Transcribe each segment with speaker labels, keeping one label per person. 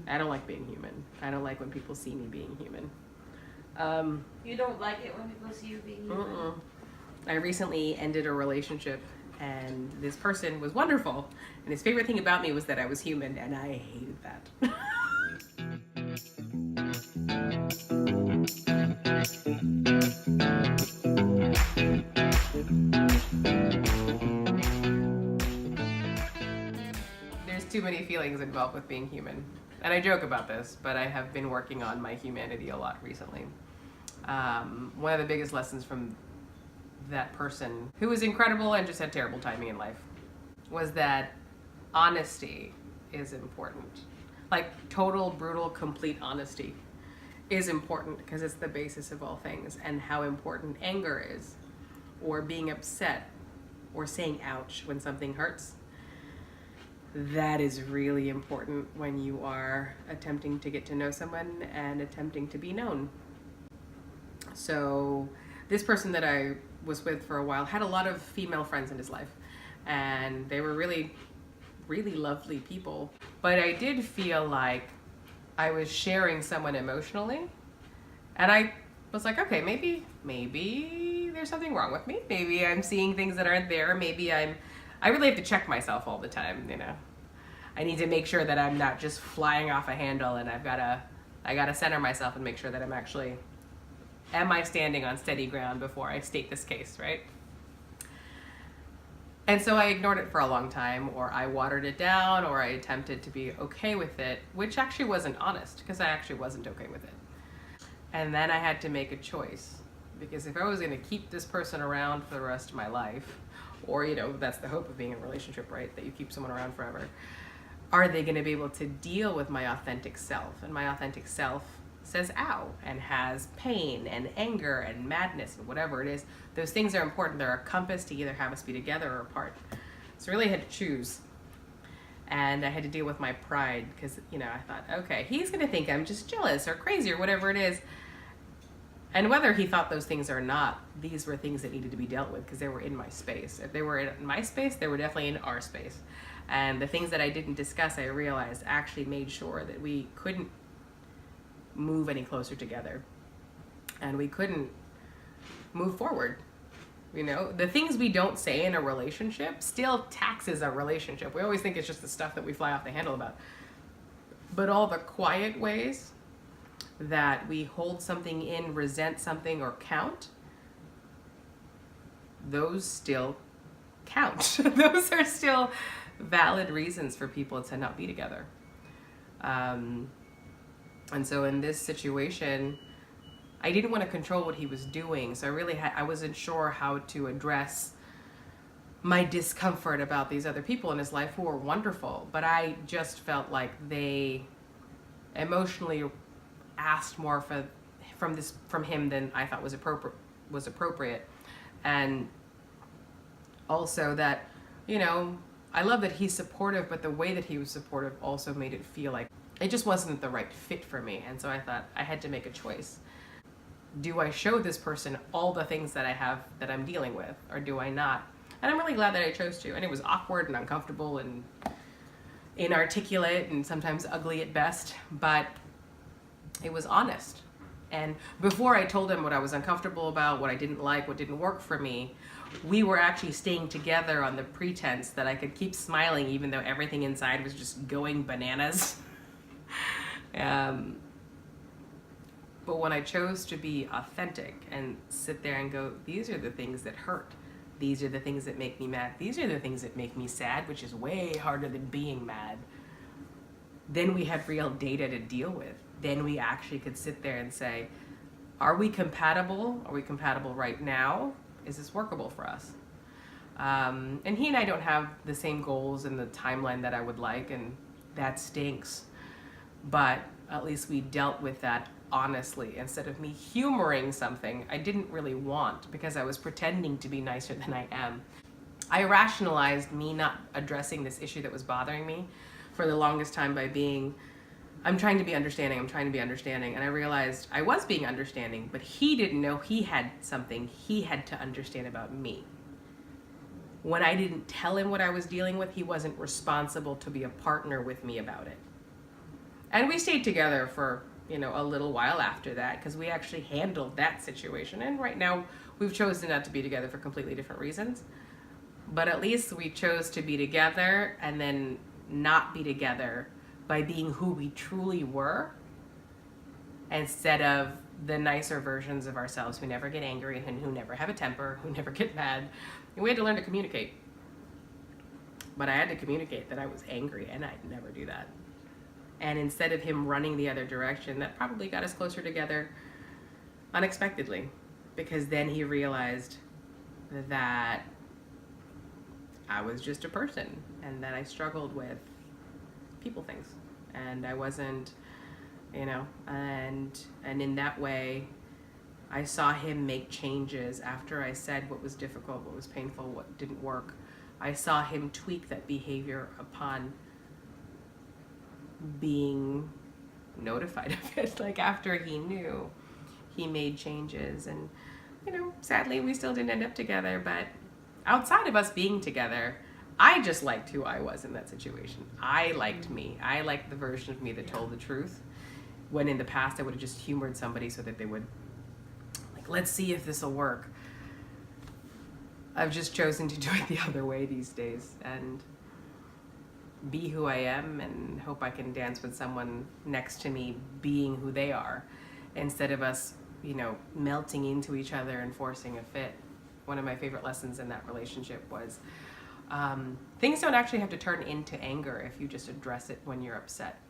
Speaker 1: I don't like being human. I don't like when people see me being human.
Speaker 2: You don't like it when people see you being human?
Speaker 1: I recently ended a relationship, and this person was wonderful. And his favorite thing about me was that I was human, and I hated that. There's too many feelings involved with being human. And I joke about this, but I have been working on my humanity a lot recently. One of the biggest lessons from that person, who was incredible and just had terrible timing in life, was that honesty is important. Like total, brutal, complete honesty is important because it's the basis of all things, and how important anger is, or being upset, or saying ouch when something hurts. That is really important when you are attempting to get to know someone and attempting to be known. So this person that I was with for a while had a lot of female friends in his life, and they were really, really lovely people. But I did feel like I was sharing someone emotionally, and I was like, okay, maybe there's something wrong with me. Maybe I'm seeing things that aren't there. I really have to check myself all the time, you know. I need to make sure that I'm not just flying off a handle, and I gotta center myself and make sure that I'm actually, am I standing on steady ground before I state this case, right? And so I ignored it for a long time, or I watered it down, or I attempted to be okay with it, which actually wasn't honest, because I actually wasn't okay with it. And then I had to make a choice, because if I was gonna keep this person around for the rest of my life, or, you know, that's the hope of being in a relationship, right? That you keep someone around forever. Are they gonna be able to deal with my authentic self? And my authentic self says ow, and has pain and anger and madness and whatever it is. Those things are important. They're a compass to either have us be together or apart. So really I had to choose. And I had to deal with my pride, because, you know, I thought, okay, he's gonna think I'm just jealous or crazy or whatever it is. And whether he thought those things or not, these were things that needed to be dealt with, because they were in my space. If they were in my space, they were definitely in our space. And the things that I didn't discuss, I realized actually made sure that we couldn't move any closer together, and we couldn't move forward. You know, the things we don't say in a relationship still taxes a relationship. We always think it's just the stuff that we fly off the handle about. But all the quiet ways that we hold something in, resent something, or count, those still count. Those are still valid reasons for people to not be together. And so in this situation, I didn't want to control what he was doing. So I wasn't sure how to address my discomfort about these other people in his life who were wonderful. But I just felt like they emotionally asked more from him than I thought was appropriate. And also that, you know, I love that he's supportive, but the way that he was supportive also made it feel like it just wasn't the right fit for me. And so I thought I had to make a choice. Do I show this person all the things that I have that I'm dealing with, or do I not? And I'm really glad that I chose to. And it was awkward and uncomfortable and inarticulate and sometimes ugly at best, but it was honest. And before I told him what I was uncomfortable about, what I didn't like, what didn't work for me, we were actually staying together on the pretense that I could keep smiling even though everything inside was just going bananas. But when I chose to be authentic and sit there and go, these are the things that hurt. These are the things that make me mad. These are the things that make me sad, which is way harder than being mad. Then we had real data to deal with. Then we actually could sit there and say, are we compatible? Are we compatible right now? Is this workable for us? And he and I don't have the same goals in the timeline that I would like, and that stinks. But at least we dealt with that honestly, instead of me humoring something I didn't really want because I was pretending to be nicer than I am. I rationalized me not addressing this issue that was bothering me for the longest time by being, I'm trying to be understanding, and I realized I was being understanding, but he didn't know he had something he had to understand about me. When I didn't tell him what I was dealing with, he wasn't responsible to be a partner with me about it. And we stayed together for, you know, a little while after that because we actually handled that situation. And right now we've chosen not to be together for completely different reasons. But at least we chose to be together and then not be together by being who we truly were instead of the nicer versions of ourselves who never get angry and who never have a temper, who never get mad. And we had to learn to communicate. But I had to communicate that I was angry, and I'd never do that. And instead of him running the other direction, that probably got us closer together unexpectedly, because then he realized that I was just a person and that I struggled with people things, and I wasn't, you know, and in that way I saw him make changes after I said what was difficult, what was painful, what didn't work. I saw him tweak that behavior upon being notified of it. Like after he knew, he made changes. And, you know, sadly we still didn't end up together, but outside of us being together, I just liked who I was in that situation. I liked me. I liked the version of me that told the truth. When in the past I would have just humored somebody so that they would, like, let's see if this will work. I've just chosen to do it the other way these days and be who I am and hope I can dance with someone next to me being who they are, instead of us, you know, melting into each other and forcing a fit. One of my favorite lessons in that relationship was things don't actually have to turn into anger if you just address it when you're upset.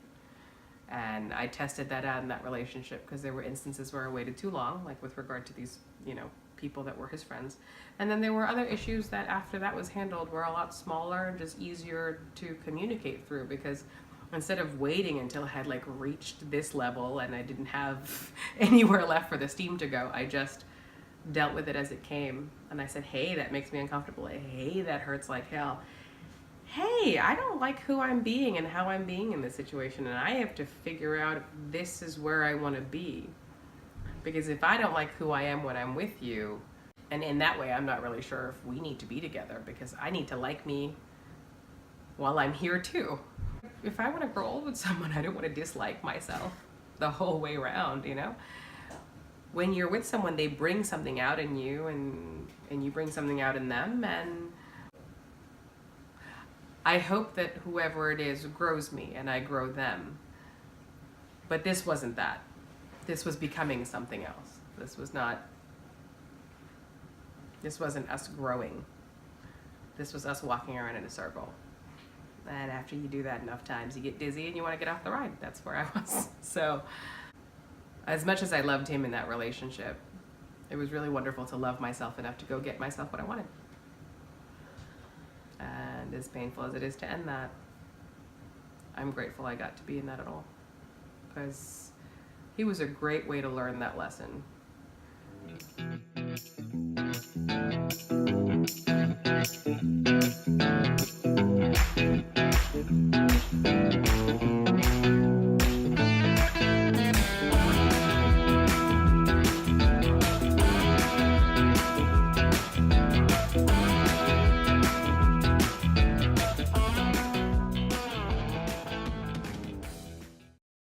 Speaker 1: And I tested that out in that relationship because there were instances where I waited too long, like with regard to these, you know, people that were his friends. And then there were other issues that after that was handled were a lot smaller and just easier to communicate through, because instead of waiting until I had like reached this level and I didn't have anywhere left for the steam to go, I just dealt with it as it came. And I said, hey, that makes me uncomfortable. Hey, that hurts like hell. Hey, I don't like who I'm being and how I'm being in this situation, and I have to figure out if this is where I want to be. Because if I don't like who I am when I'm with you, and in that way I'm not really sure if we need to be together, because I need to like me while I'm here too. If I want to grow old with someone, I don't want to dislike myself the whole way around, you know? When you're with someone, they bring something out in you, and you bring something out in them, and I hope that whoever it is grows me and I grow them. But this wasn't that. This was becoming something else. This wasn't us growing. This was us walking around in a circle. And after you do that enough times, you get dizzy and you want to get off the ride. That's where I was. So as much as I loved him in that relationship, it was really wonderful to love myself enough to go get myself what I wanted. And as painful as it is to end that, I'm grateful I got to be in that at all, because he was a great way to learn that lesson.